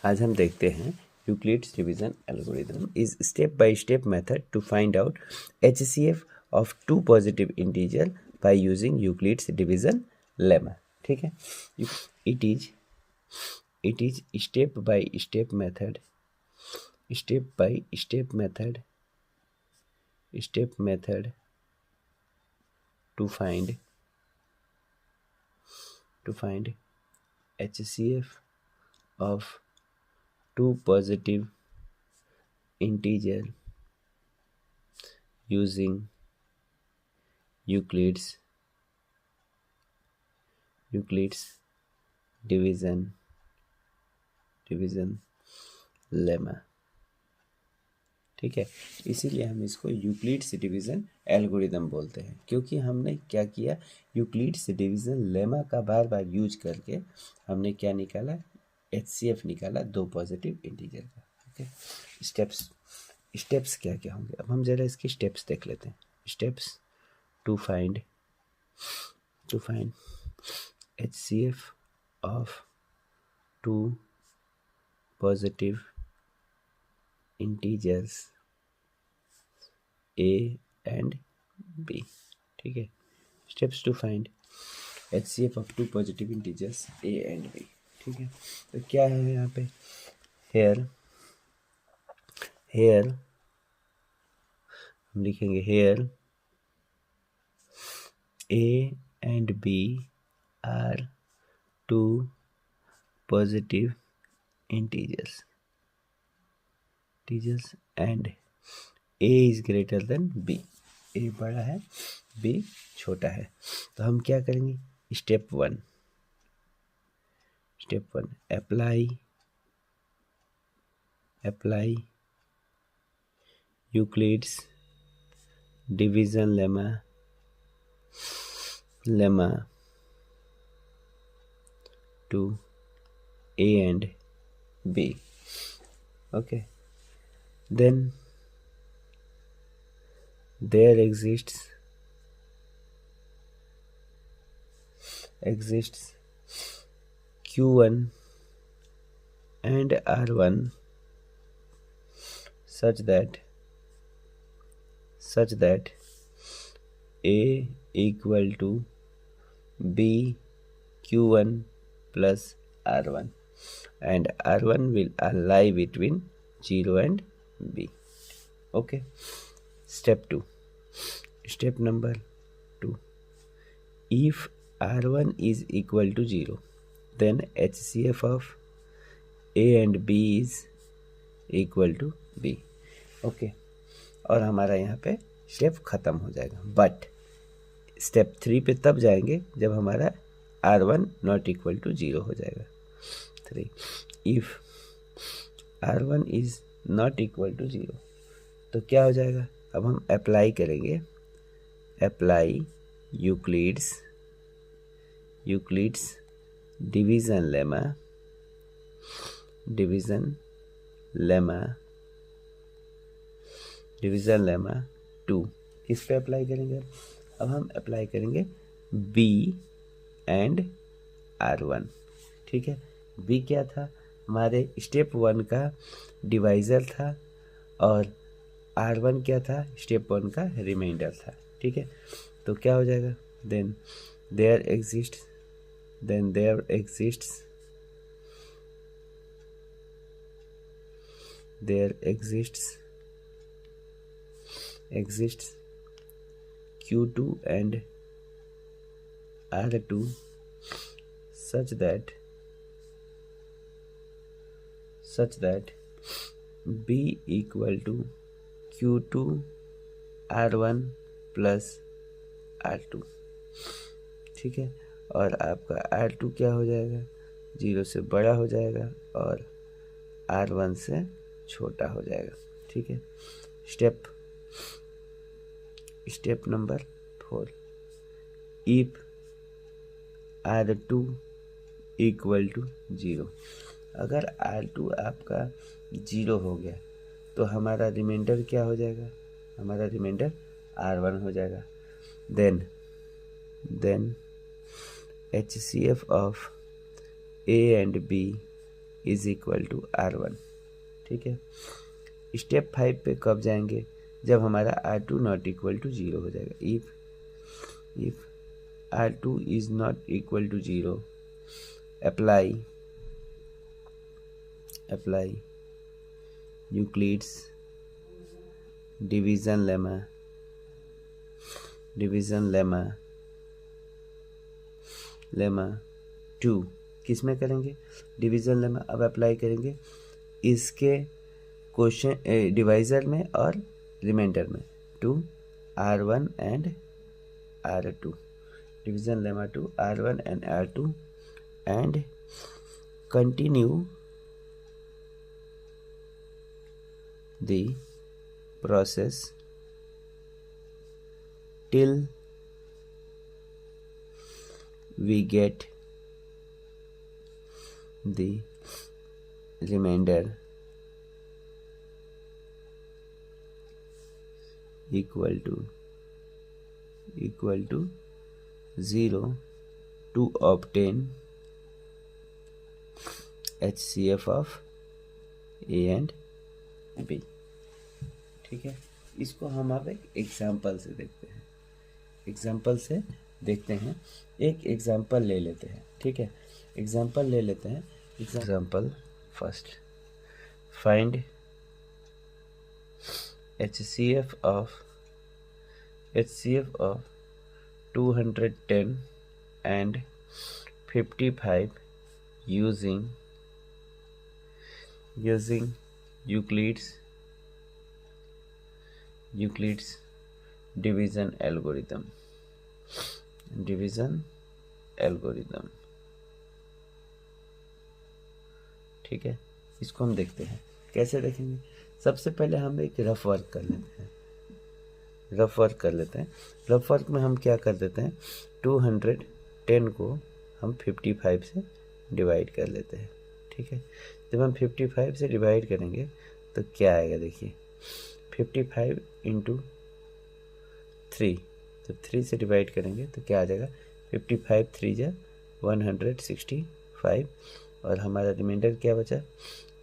आज हम देखते हैं Euclid's division algorithm is step by step method to find out HCF of two positive integer by using Euclid's division lemma. ठीक है, it is step by step method to find HCF of two positive integer using Euclid's division lemma. ठीक है, इसीलिए हम इसको Euclid's division algorithm बोलते हैं, क्योंकि हमने क्या किया, यूक्लिड्स डिवीजन लेमा का बार बार यूज करके हमने क्या निकाला, HCF निकाला दो पॉजिटिव इंटीजर का। ओके, स्टेप्स क्या क्या होंगे, अब हम जरा इसके स्टेप्स देख लेते हैं। Steps to find HCF of two positive integers A and B। ठीक है, steps to find HCF of two positive integers A and B। ठीक है, तो क्या है यहाँ पे, हेयर हम लिखेंगे hair A and B are two positive integers and A is greater than B। A बड़ा है, B छोटा है, तो हम क्या करेंगे, step one apply Euclid's division lemma to A and B। okay, then there exists Q1 and R1 such that A equal to B Q1 plus R1 and R1 will lie between 0 and B। okay, step number 2, if R1 is equal to 0 then HCF of A and B is equal to B। okay, और हमारा यहाँ पे step खत्म हो जाएगा, but step 3 पे तब जाएंगे जब हमारा R1 नॉट इक्वल टू 0 हो जाएगा। 3, if R1 is not equal to 0 तो क्या हो जाएगा, अब हम अप्लाई करेंगे, अप्लाई यूक्लिड्स डिवीजन लेमा 2। किस पे अप्लाई करेंगे, अब हम अप्लाई करेंगे B एंड R1। ठीक है, B क्या था, हमारे स्टेप 1 का डिवाइज़र था और R1 क्या था, स्टेप 1 का रिमाइंडर था। ठीक है, तो क्या हो जाएगा, then there exists Q2 and R2 such that B equal to Q2 R1 plus R2। ठीक है, और आपका R2 क्या हो जाएगा, 0 से बड़ा हो जाएगा और R1 से छोटा हो जाएगा। ठीक है, step number 4, if R2 equal to 0, अगर R2 आपका 0 हो गया तो हमारा रिमाइंडर क्या हो जाएगा, हमारा रिमाइंडर R1 हो जाएगा। Then HCF of A and B is equal to R1। ठीक है, स्टेप 5 पे कब जाएंगे, जब हमारा R2 नॉट इक्वल टू 0 हो जाएगा। If R2 is not equal to 0, apply Euclid's division lemma 2। किस में करेंगे, डिवीजन लेमा। अब अप्लाई करेंगे इसके क्वेश्चन डिवाइजर में और रिमाइंडर में, to R1 and R2, division lemma to R1 and R2, and continue the process till we get the remainder equal to 0 to obtain HCF of A and B। ठीक है, इसको हम अब एक example से देखते हैं। एक एग्जाम्पल ले लेते हैं। ठीक है, example first, find HCF of 210 and 55 using Euclid's division algorithm। ठीक है, इसको हम देखते हैं। कैसे देखेंगे, सबसे पहले हम एक रफ वर्क कर लेते हैं। रफ वर्क में हम क्या कर देते हैं, 210 को हम 55 से डिवाइड कर लेते हैं। ठीक है, जब हम 55 से डिवाइड करेंगे तो क्या आएगा, देखिए 55 इंटू 3, जब 3 से डिवाइड करेंगे तो क्या आ जाएगा, 55 3 जा 165, और हमारा रिमाइंडर क्या बचा,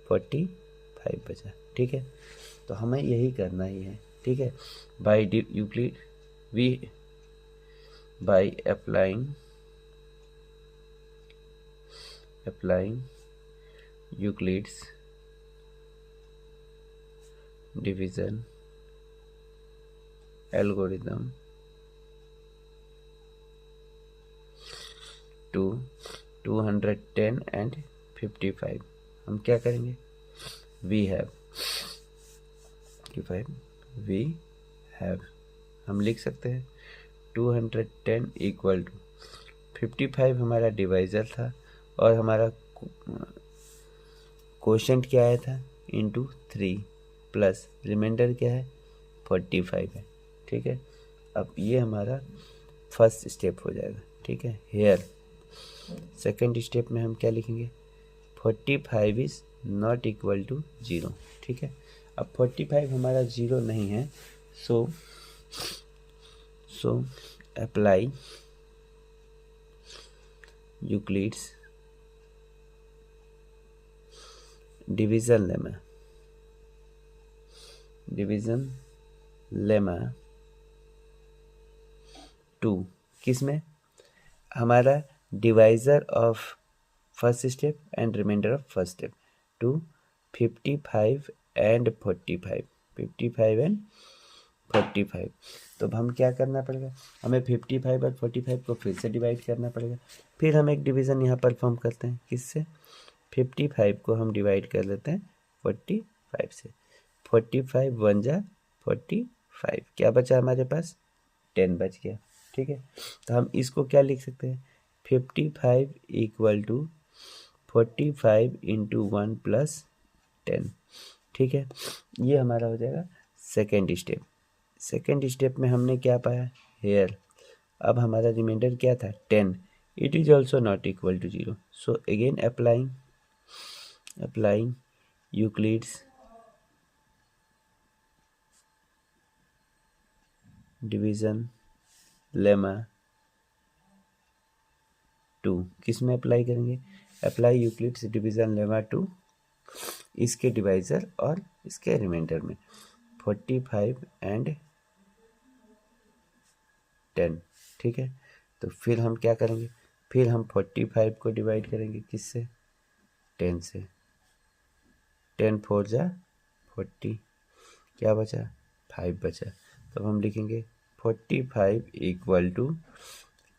45 बचा। ठीक है, तो हमें यही करना ही है। ठीक है, by applying Euclid's division algorithm to 210 and 55, हम क्या करेंगे, we have हम लिख सकते हैं 210 इक्वल टू 55 हमारा डिवाइजर था, और हमारा क्वोशंट क्या आया था, इंटू 3 प्लस रिमाइंडर क्या है, 45 है। ठीक है, अब ये हमारा फर्स्ट स्टेप हो जाएगा। ठीक है, हेयर सेकंड स्टेप में हम क्या लिखेंगे, 45 इज नॉट इक्वल टू 0। ठीक है, अब 45 हमारा 0 नहीं है, so apply Euclid's division lemma 2, किस में, हमारा divisor of first step and remainder of first step, to 55 and 45, 55 and 45। तो अब हम क्या करना पड़ेगा, हमें 55 और 45 को फिर से डिवाइड करना पड़ेगा। फिर हम एक डिवीज़न यहाँ परफॉर्म करते हैं, किससे, 55 को हम डिवाइड कर लेते हैं 45 से, 45 1 जा 45, क्या बचा हमारे पास, 10 बच गया। ठीक है, तो हम इसको क्या लिख सकते हैं, 55 इक्वल टू 45 इंटू 1 प्लस 10। ठीक है, ये हमारा हो जाएगा सेकेंड स्टेप में हमने क्या पाया, हेयर। अब हमारा रिमाइंडर क्या था, 10, it is also not equal to 0, so again applying Euclid's division lemma 2, किस में अप्लाई करेंगे, apply Euclid's division lemma to इसके डिवाइज़र और इसके रिमाइंडर में 45 एंड 10, ठीक है। तो फिर हम क्या करेंगे, फिर हम 45 को डिवाइड करेंगे किससे, 10 से। 10 4 जा 40, क्या बचा, 5 बचा। तो हम लिखेंगे 45 इक्वल टू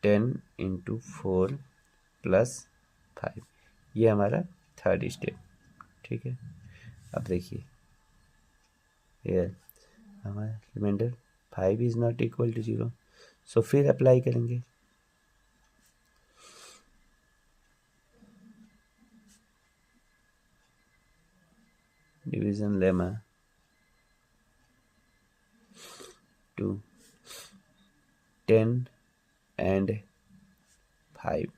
10 इंटू 4 प्लस 5, ये हमारा थर्ड स्टेप, ठीक है। अब देखिए ये हमारा remainder 5 is not equal to 0, so फिर अप्लाई करेंगे। डिवीजन लेमा टू 10 एंड 5,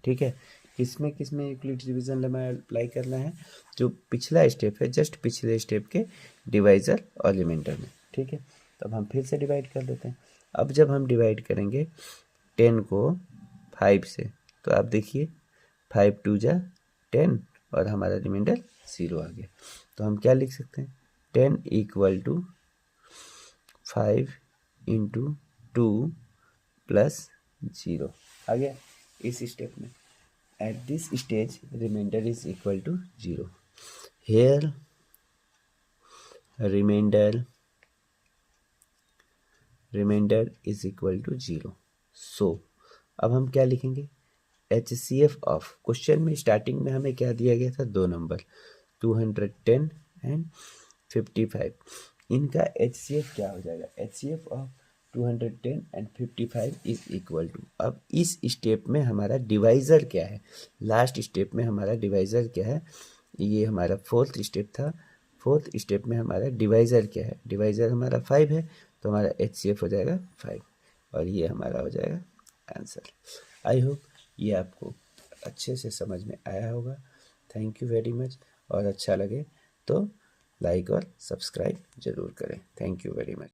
ठीक है। किसमें यूक्लिड्स डिवीजन लेमा अप्लाई करना है, जो पिछला स्टेप है, जस्ट पिछले स्टेप के डिवाइज़र और रिमाइंडर में, ठीक है। तो अब हम फिर से डिवाइड कर लेते हैं। अब जब हम डिवाइड करेंगे 10 को 5 से, तो आप देखिए 5 2 जा 10 और हमारा रिमाइंडर 0 आ गया। तो हम क्या लिख सकते हैं, 10 इक्वल टू 5 इंटू 2 प्लस 0 आ गया इस स्टेप में। At this stage remainder is equal to 0। Here remainder is equal to 0। So अब हम क्या लिखेंगे, HCF ऑफ, क्वेश्चन में स्टार्टिंग में हमें क्या दिया गया था, दो नंबर 210 एंड 55। इनका HCF क्या हो जाएगा, HCF of 210 and 55 is equal to, अब इस स्टेप में हमारा डिवाइज़र क्या है, लास्ट स्टेप में हमारा डिवाइज़र क्या है, ये हमारा फोर्थ स्टेप था। फोर्थ स्टेप में हमारा डिवाइज़र क्या है, डिवाइज़र हमारा 5 है, तो हमारा HCF हो जाएगा 5 और ये हमारा हो जाएगा आंसर। आई होप ये आपको अच्छे से समझ में आया होगा। थैंक यू वेरी मच, और अच्छा लगे तो लाइक और सब्सक्राइब ज़रूर करें। Thank you very much.